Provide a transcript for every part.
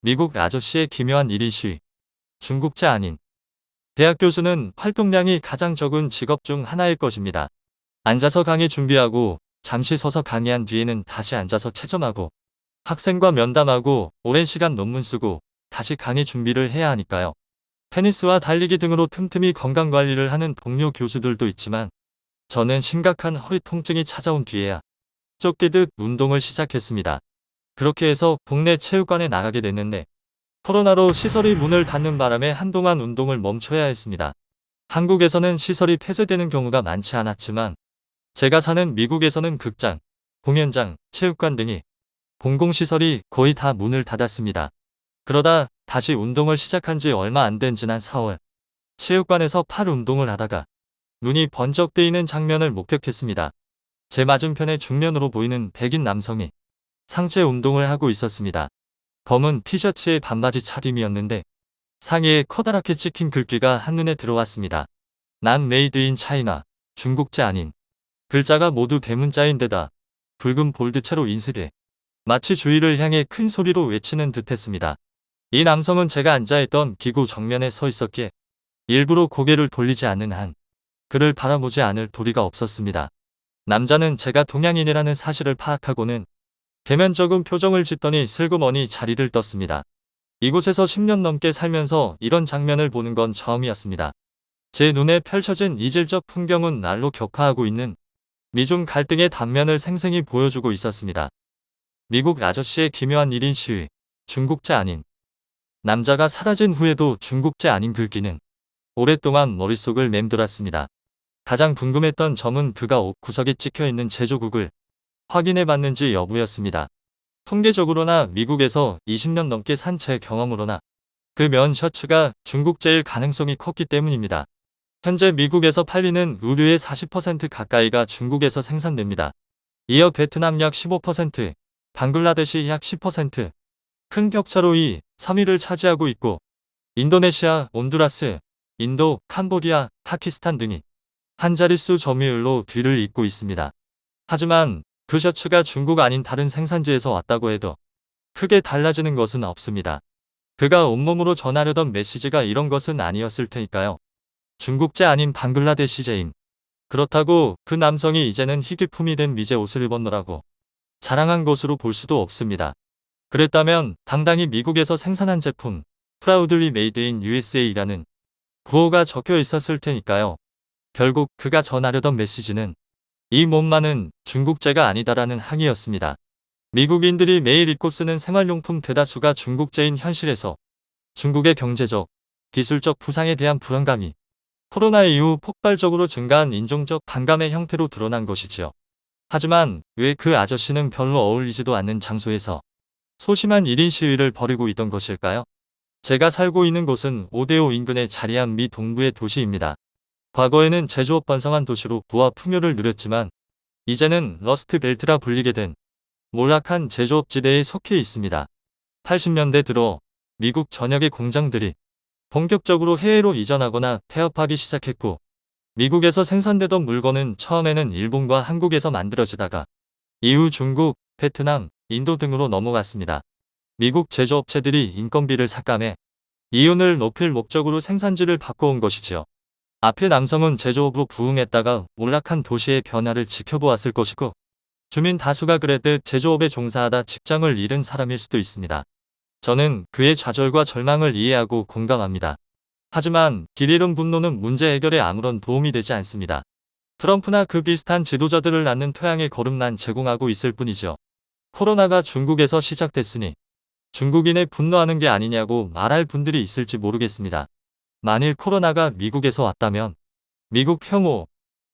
미국 아저씨의 기묘한 1인 시위. 중국제 아닌. 대학 교수는 활동량이 가장 적은 직업 중 하나일 것입니다. 앉아서 강의 준비하고 잠시 서서 강의한 뒤에는 다시 앉아서 채점하고 학생과 면담하고 오랜 시간 논문 쓰고 다시 강의 준비를 해야 하니까요. 테니스와 달리기 등으로 틈틈이 건강관리를 하는 동료 교수들도 있지만 저는 심각한 허리 통증이 찾아온 뒤에야 쫓기듯 운동을 시작했습니다. 그렇게 해서 동네 체육관에 나가게 됐는데 코로나로 시설이 문을 닫는 바람에 한동안 운동을 멈춰야 했습니다. 한국에서는 시설이 폐쇄되는 경우가 많지 않았지만 제가 사는 미국에서는 극장, 공연장, 체육관 등이 공공시설이 거의 다 문을 닫았습니다. 그러다 다시 운동을 시작한 지 얼마 안 된 지난 4월 체육관에서 팔 운동을 하다가 눈이 번쩍 뜨이는 장면을 목격했습니다. 제 맞은편에 중년으로 보이는 백인 남성이 상체 운동을 하고 있었습니다. 검은 티셔츠에 반바지 차림이었는데 상의에 커다랗게 찍힌 글귀가 한눈에 들어왔습니다. 난 메이드 인 차이나, 중국제 아닌. 글자가 모두 대문자인데다 붉은 볼드체로 인쇄돼 마치 주위를 향해 큰 소리로 외치는 듯했습니다. 이 남성은 제가 앉아있던 기구 정면에 서 있었기에 일부러 고개를 돌리지 않는 한 그를 바라보지 않을 도리가 없었습니다. 남자는 제가 동양인이라는 사실을 파악하고는 개면적인 표정을 짓더니 슬그머니 자리를 떴습니다. 이곳에서 10년 넘게 살면서 이런 장면을 보는 건 처음이었습니다. 제 눈에 펼쳐진 이질적 풍경은 날로 격화하고 있는 미중 갈등의 단면을 생생히 보여주고 있었습니다. 미국 아저씨의 기묘한 1인 시위. 중국제 아닌. 남자가 사라진 후에도 중국제 아닌 글귀는 오랫동안 머릿속을 맴돌았습니다. 가장 궁금했던 점은 그가 옷 구석에 찍혀있는 제조국을 확인해봤는지 여부였습니다. 통계적으로나 미국에서 20년 넘게 산 제 경험으로나 그 면 셔츠가 중국제일 가능성이 컸기 때문입니다. 현재 미국에서 팔리는 의류의 40% 가까이가 중국에서 생산됩니다. 이어 베트남 약 15%, 방글라데시 약 10%, 큰 격차로 2, 3위를 차지하고 있고 인도네시아, 온두라스, 인도, 캄보디아, 파키스탄 등이 한 자릿수 점유율로 뒤를 잇고 있습니다. 하지만 그 셔츠가 중국 아닌 다른 생산지에서 왔다고 해도 크게 달라지는 것은 없습니다. 그가 온몸으로 전하려던 메시지가 이런 것은 아니었을 테니까요. 중국제 아닌 방글라데시제임. 그렇다고 그 남성이 이제는 희귀품이 된 미제 옷을 입었노라고 자랑한 것으로 볼 수도 없습니다. 그랬다면 당당히 미국에서 생산한 제품 Proudly Made in USA라는 구호가 적혀 있었을 테니까요. 결국 그가 전하려던 메시지는 이 몸만은 중국제가 아니다라는 항의였습니다. 미국인들이 매일 입고 쓰는 생활용품 대다수가 중국제인 현실에서 중국의 경제적, 기술적 부상에 대한 불안감이 코로나 이후 폭발적으로 증가한 인종적 반감의 형태로 드러난 것이지요. 하지만 왜 그 아저씨는 별로 어울리지도 않는 장소에서 소심한 1인 시위를 벌이고 있던 것일까요? 제가 살고 있는 곳은 오데오 인근에 자리한 미 동부의 도시입니다. 과거에는 제조업 번성한 도시로 부와 풍요를 누렸지만 이제는 러스트 벨트라 불리게 된 몰락한 제조업 지대에 속해 있습니다. 80년대 들어 미국 전역의 공장들이 본격적으로 해외로 이전하거나 폐업하기 시작했고 미국에서 생산되던 물건은 처음에는 일본과 한국에서 만들어지다가 이후 중국, 베트남, 인도 등으로 넘어갔습니다. 미국 제조업체들이 인건비를 삭감해 이윤을 높일 목적으로 생산지를 바꿔온 것이지요. 앞의 남성은 제조업으로 부흥했다가 몰락한 도시의 변화를 지켜보았을 것이고 주민 다수가 그랬듯 제조업에 종사하다 직장을 잃은 사람일 수도 있습니다. 저는 그의 좌절과 절망을 이해하고 공감합니다. 하지만 길 잃은 분노는 문제 해결에 아무런 도움이 되지 않습니다. 트럼프나 그 비슷한 지도자들을 낳는 토양의 거름만 제공하고 있을 뿐이죠. 코로나가 중국에서 시작됐으니 중국인의 분노하는 게 아니냐고 말할 분들이 있을지 모르겠습니다. 만일 코로나가 미국에서 왔다면 미국 혐오,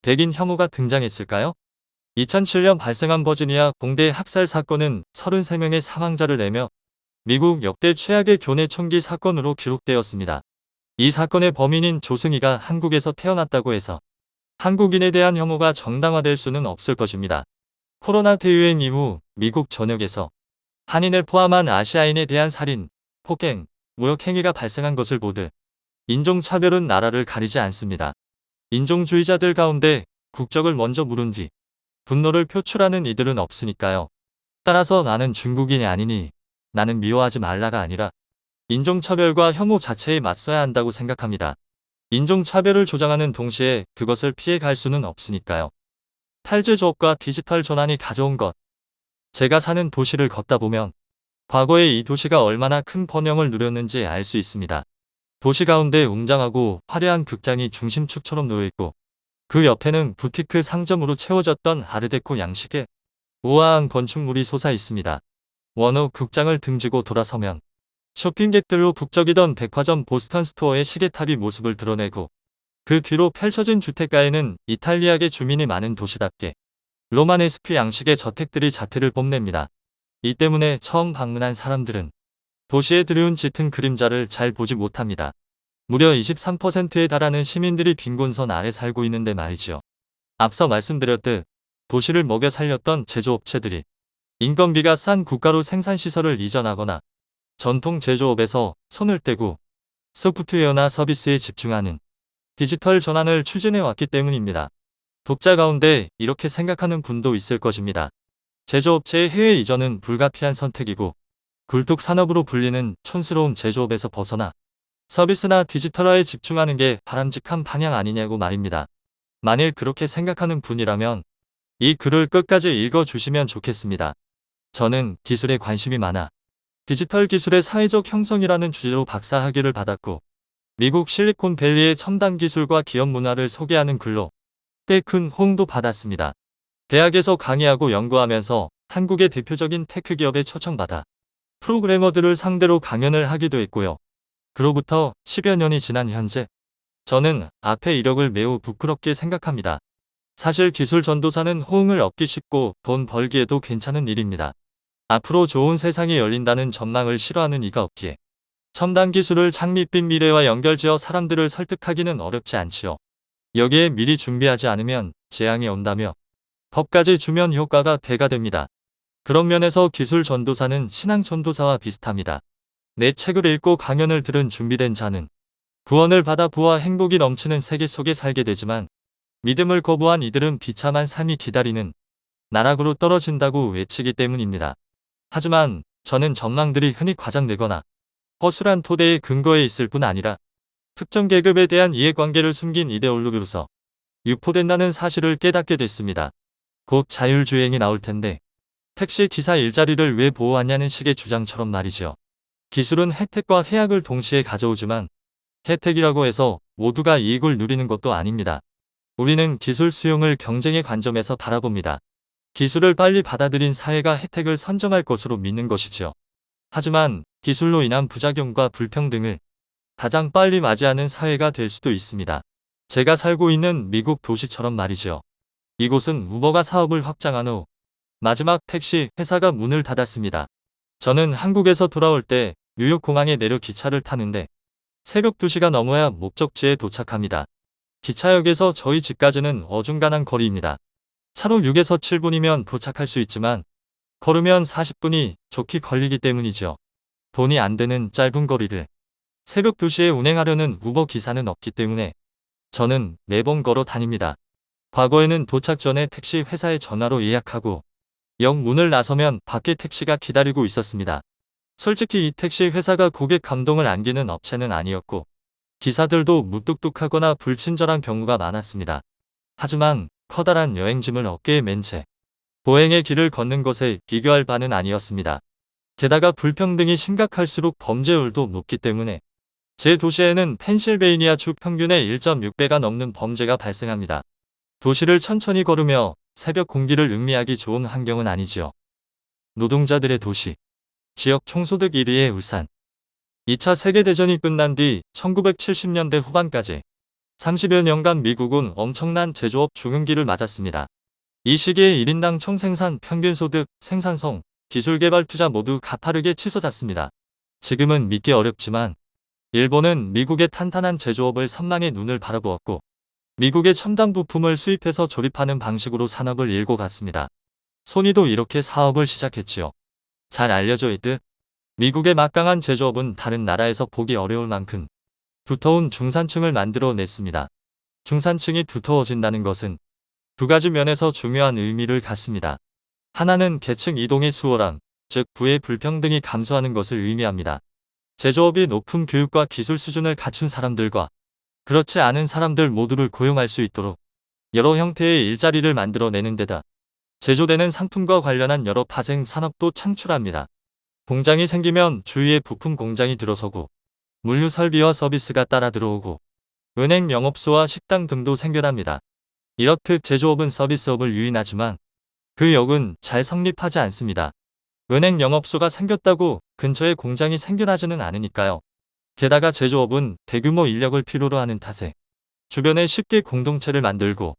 백인 혐오가 등장했을까요? 2007년 발생한 버지니아 공대 학살 사건은 33명의 사망자를 내며 미국 역대 최악의 교내 총기 사건으로 기록되었습니다. 이 사건의 범인인 조승희가 한국에서 태어났다고 해서 한국인에 대한 혐오가 정당화될 수는 없을 것입니다. 코로나 대유행 이후 미국 전역에서 한인을 포함한 아시아인에 대한 살인, 폭행, 모욕 행위가 발생한 것을 보듯 인종차별은 나라를 가리지 않습니다. 인종주의자들 가운데 국적을 먼저 물은 뒤 분노를 표출하는 이들은 없으니까요. 따라서 나는 중국인이 아니니 나는 미워하지 말라가 아니라 인종차별과 혐오 자체에 맞서야 한다고 생각합니다. 인종차별을 조장하는 동시에 그것을 피해갈 수는 없으니까요. 탈제조업과 디지털 전환이 가져온 것. 제가 사는 도시를 걷다 보면 과거에 이 도시가 얼마나 큰 번영을 누렸는지 알 수 있습니다. 도시 가운데 웅장하고 화려한 극장이 중심축처럼 놓여있고 그 옆에는 부티크 상점으로 채워졌던 아르데코 양식의 우아한 건축물이 솟아 있습니다. 원호 극장을 등지고 돌아서면 쇼핑객들로 북적이던 백화점 보스턴 스토어의 시계탑이 모습을 드러내고 그 뒤로 펼쳐진 주택가에는 이탈리아계 주민이 많은 도시답게 로마네스크 양식의 저택들이 자태를 뽐냅니다. 이 때문에 처음 방문한 사람들은 도시의 드리운 짙은 그림자를 잘 보지 못합니다. 무려 23%에 달하는 시민들이 빈곤선 아래 살고 있는데 말이지요. 앞서 말씀드렸듯 도시를 먹여 살렸던 제조업체들이 인건비가 싼 국가로 생산시설을 이전하거나 전통 제조업에서 손을 떼고 소프트웨어나 서비스에 집중하는 디지털 전환을 추진해왔기 때문입니다. 독자 가운데 이렇게 생각하는 분도 있을 것입니다. 제조업체의 해외 이전은 불가피한 선택이고 굴뚝 산업으로 불리는 촌스러운 제조업에서 벗어나 서비스나 디지털화에 집중하는 게 바람직한 방향 아니냐고 말입니다. 만일 그렇게 생각하는 분이라면 이 글을 끝까지 읽어주시면 좋겠습니다. 저는 기술에 관심이 많아 디지털 기술의 사회적 형성이라는 주제로 박사학위를 받았고 미국 실리콘밸리의 첨단 기술과 기업 문화를 소개하는 글로 꽤 큰 호응도 받았습니다. 대학에서 강의하고 연구하면서 한국의 대표적인 테크 기업에 초청받아 프로그래머들을 상대로 강연을 하기도 했고요. 그로부터 10여 년이 지난 현재 저는 앞의 이력을 매우 부끄럽게 생각합니다. 사실 기술 전도사는 호응을 얻기 쉽고 돈 벌기에도 괜찮은 일입니다. 앞으로 좋은 세상이 열린다는 전망을 싫어하는 이가 없기에 첨단 기술을 장밋빛 미래와 연결지어 사람들을 설득하기는 어렵지 않지요. 여기에 미리 준비하지 않으면 재앙이 온다며 법까지 주면 효과가 배가 됩니다. 그런 면에서 기술 전도사는 신앙 전도사와 비슷합니다. 내 책을 읽고 강연을 들은 준비된 자는 구원을 받아 부와 행복이 넘치는 세계 속에 살게 되지만 믿음을 거부한 이들은 비참한 삶이 기다리는 나락으로 떨어진다고 외치기 때문입니다. 하지만 저는 전망들이 흔히 과장되거나 허술한 토대의 근거에 있을 뿐 아니라 특정 계급에 대한 이해관계를 숨긴 이데올로기로서 유포된다는 사실을 깨닫게 됐습니다. 곧 자율주행이 나올 텐데 택시 기사 일자리를 왜 보호하냐는 식의 주장처럼 말이죠. 기술은 혜택과 해악을 동시에 가져오지만 혜택이라고 해서 모두가 이익을 누리는 것도 아닙니다. 우리는 기술 수용을 경쟁의 관점에서 바라봅니다. 기술을 빨리 받아들인 사회가 혜택을 선점할 것으로 믿는 것이지요. 하지만 기술로 인한 부작용과 불평등을 가장 빨리 맞이하는 사회가 될 수도 있습니다. 제가 살고 있는 미국 도시처럼 말이죠. 이곳은 우버가 사업을 확장한 후 마지막 택시 회사가 문을 닫았습니다. 저는 한국에서 돌아올 때 뉴욕 공항에 내려 기차를 타는데 새벽 2시가 넘어야 목적지에 도착합니다. 기차역에서 저희 집까지는 어중간한 거리입니다. 차로 6에서 7분이면 도착할 수 있지만 걸으면 40분이 좋게 걸리기 때문이죠. 돈이 안 되는 짧은 거리를 새벽 2시에 운행하려는 우버 기사는 없기 때문에 저는 매번 걸어 다닙니다. 과거에는 도착 전에 택시 회사에 전화로 예약하고 역 문을 나서면 밖에 택시가 기다리고 있었습니다. 솔직히 이 택시 회사가 고객 감동을 안기는 업체는 아니었고 기사들도 무뚝뚝하거나 불친절한 경우가 많았습니다. 하지만 커다란 여행짐을 어깨에 맨 채 보행의 길을 걷는 것에 비교할 바는 아니었습니다. 게다가 불평등이 심각할수록 범죄율도 높기 때문에 제 도시에는 펜실베이니아 주 평균의 1.6배가 넘는 범죄가 발생합니다. 도시를 천천히 걸으며 새벽 공기를 음미하기 좋은 환경은 아니지요. 노동자들의 도시. 지역 총소득 1위의 울산. 2차 세계대전이 끝난 뒤 1970년대 후반까지 30여 년간 미국은 엄청난 제조업 중흥기를 맞았습니다. 이 시기에 1인당 총생산 평균소득, 생산성, 기술개발 투자 모두 가파르게 치솟았습니다. 지금은 믿기 어렵지만 일본은 미국의 탄탄한 제조업을 선망의 눈을 바라보았고 미국의 첨단 부품을 수입해서 조립하는 방식으로 산업을 일궈 갔습니다. 소니도 이렇게 사업을 시작했지요. 잘 알려져 있듯 미국의 막강한 제조업은 다른 나라에서 보기 어려울 만큼 두터운 중산층을 만들어 냈습니다. 중산층이 두터워진다는 것은 두 가지 면에서 중요한 의미를 갖습니다. 하나는 계층 이동의 수월함, 즉 부의 불평등이 감소하는 것을 의미합니다. 제조업이 높은 교육과 기술 수준을 갖춘 사람들과 그렇지 않은 사람들 모두를 고용할 수 있도록 여러 형태의 일자리를 만들어내는 데다 제조되는 상품과 관련한 여러 파생 산업도 창출합니다. 공장이 생기면 주위에 부품 공장이 들어서고 물류 설비와 서비스가 따라 들어오고 은행, 영업소와 식당 등도 생겨납니다. 이렇듯 제조업은 서비스업을 유인하지만 그 역은 잘 성립하지 않습니다. 은행, 영업소가 생겼다고 근처에 공장이 생겨나지는 않으니까요. 게다가 제조업은 대규모 인력을 필요로 하는 탓에 주변에 쉽게 공동체를 만들고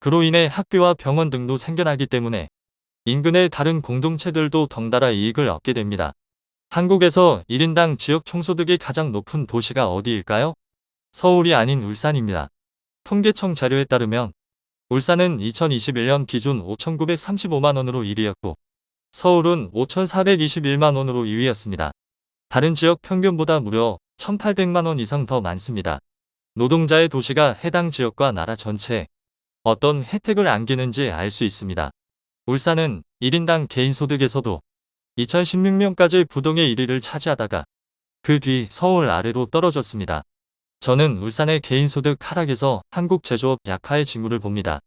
그로 인해 학교와 병원 등도 생겨나기 때문에 인근의 다른 공동체들도 덩달아 이익을 얻게 됩니다. 한국에서 1인당 지역 총소득이 가장 높은 도시가 어디일까요? 서울이 아닌 울산입니다. 통계청 자료에 따르면 울산은 2021년 기준 5,935만원으로 1위였고 서울은 5,421만원으로 2위였습니다. 다른 지역 평균보다 무려 1,800만원 이상 더 많습니다. 노동자의 도시가 해당 지역과 나라 전체에 어떤 혜택을 안기는지 알 수 있습니다. 울산은 1인당 개인소득에서도 2016년까지 부동의 1위를 차지하다가 그 뒤 서울 아래로 떨어졌습니다. 저는 울산의 개인소득 하락에서 한국 제조업 약화의 징후를 봅니다.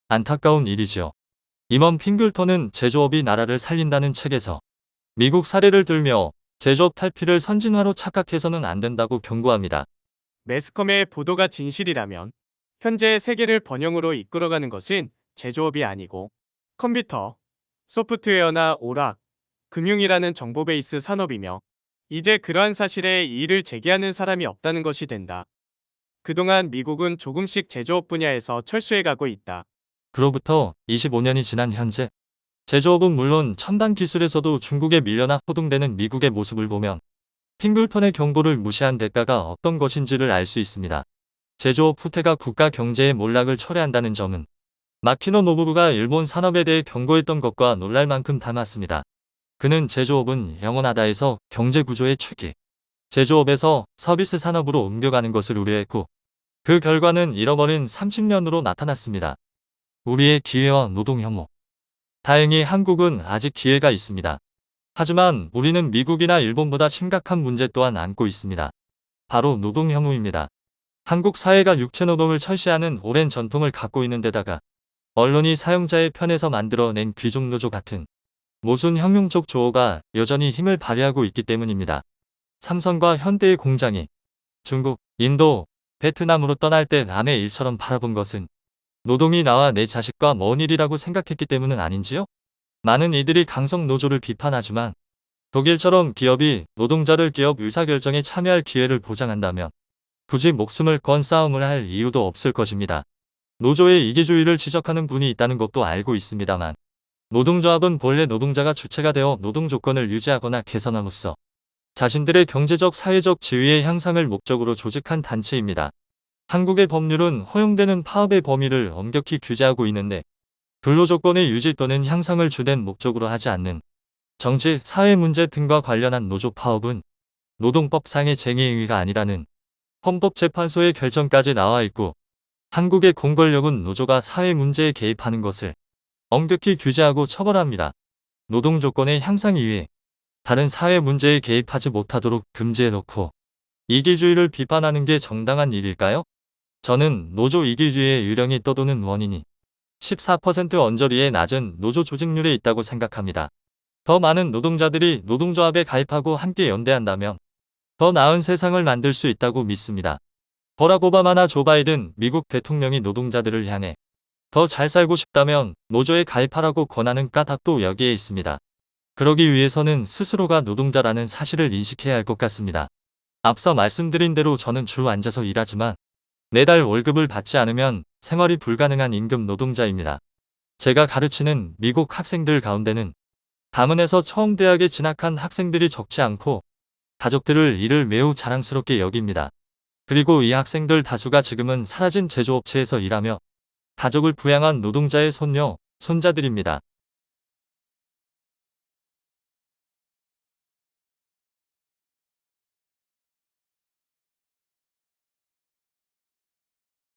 안타까운 일이지요. 임원 핑글턴은 제조업이 나라를 살린다는 책에서 미국 사례를 들며 제조업 탈피를 선진화로 착각해서는 안 된다고 경고합니다. 매스컴의 보도가 진실이라면 현재 세계를 번영으로 이끌어가는 것은 제조업이 아니고 컴퓨터, 소프트웨어나 오락, 금융이라는 정보 베이스 산업이며 이제 그러한 사실에 이의를 제기하는 사람이 없다는 것이 된다. 그동안 미국은 조금씩 제조업 분야에서 철수해가고 있다. 그로부터 25년이 지난 현재 제조업은 물론 첨단 기술에서도 중국에 밀려나 호동되는 미국의 모습을 보면 핑글턴의 경고를 무시한 대가가 어떤 것인지를 알 수 있습니다. 제조업 후퇴가 국가 경제의 몰락을 초래한다는 점은 마키노 노부부가 일본 산업에 대해 경고했던 것과 놀랄 만큼 닮았습니다. 그는 제조업은 영원하다에서 경제구조의 축이 제조업에서 서비스 산업으로 옮겨가는 것을 우려했고 그 결과는 잃어버린 30년으로 나타났습니다. 우리의 기회와 노동 혐오. 다행히 한국은 아직 기회가 있습니다. 하지만 우리는 미국이나 일본보다 심각한 문제 또한 안고 있습니다. 바로 노동 혐오입니다. 한국 사회가 육체노동을 철시하는 오랜 전통을 갖고 있는 데다가 언론이 사용자의 편에서 만들어낸 귀족노조 같은 모순 혁명적 조어가 여전히 힘을 발휘하고 있기 때문입니다. 삼성과 현대의 공장이 중국, 인도, 베트남으로 떠날 때 남의 일처럼 바라본 것은 노동이 나와 내 자식과 먼 일이라고 생각했기 때문은 아닌지요? 많은 이들이 강성노조를 비판하지만 독일처럼 기업이 노동자를 기업 의사결정에 참여할 기회를 보장한다면 굳이 목숨을 건 싸움을 할 이유도 없을 것입니다. 노조의 이기주의를 지적하는 분이 있다는 것도 알고 있습니다만 노동조합은 본래 노동자가 주체가 되어 노동 조건을 유지하거나 개선함으로써 자신들의 경제적 사회적 지위의 향상을 목적으로 조직한 단체입니다. 한국의 법률은 허용되는 파업의 범위를 엄격히 규제하고 있는데 근로조건의 유지 또는 향상을 주된 목적으로 하지 않는 정치, 사회 문제 등과 관련한 노조 파업은 노동법상의 쟁의행위가 아니라는 헌법재판소의 결정까지 나와 있고 한국의 공권력은 노조가 사회 문제에 개입하는 것을 엄격히 규제하고 처벌합니다. 노동조건의 향상 이외에 다른 사회 문제에 개입하지 못하도록 금지해놓고 이기주의를 비판하는 게 정당한 일일까요? 저는 노조 이기주의의 유령이 떠도는 원인이 14% 언저리의 낮은 노조 조직률에 있다고 생각합니다. 더 많은 노동자들이 노동조합에 가입하고 함께 연대한다면 더 나은 세상을 만들 수 있다고 믿습니다. 버락 오바마나 조 바이든 미국 대통령이 노동자들을 향해 더 잘 살고 싶다면 노조에 가입하라고 권하는 까닭도 여기에 있습니다. 그러기 위해서는 스스로가 노동자라는 사실을 인식해야 할 것 같습니다. 앞서 말씀드린 대로 저는 주로 앉아서 일하지만 매달 월급을 받지 않으면 생활이 불가능한 임금 노동자입니다. 제가 가르치는 미국 학생들 가운데는 가문에서 처음 대학에 진학한 학생들이 적지 않고 가족들을 이를 매우 자랑스럽게 여깁니다. 그리고 이 학생들 다수가 지금은 사라진 제조업체에서 일하며 가족을 부양한 노동자의 손녀, 손자들입니다.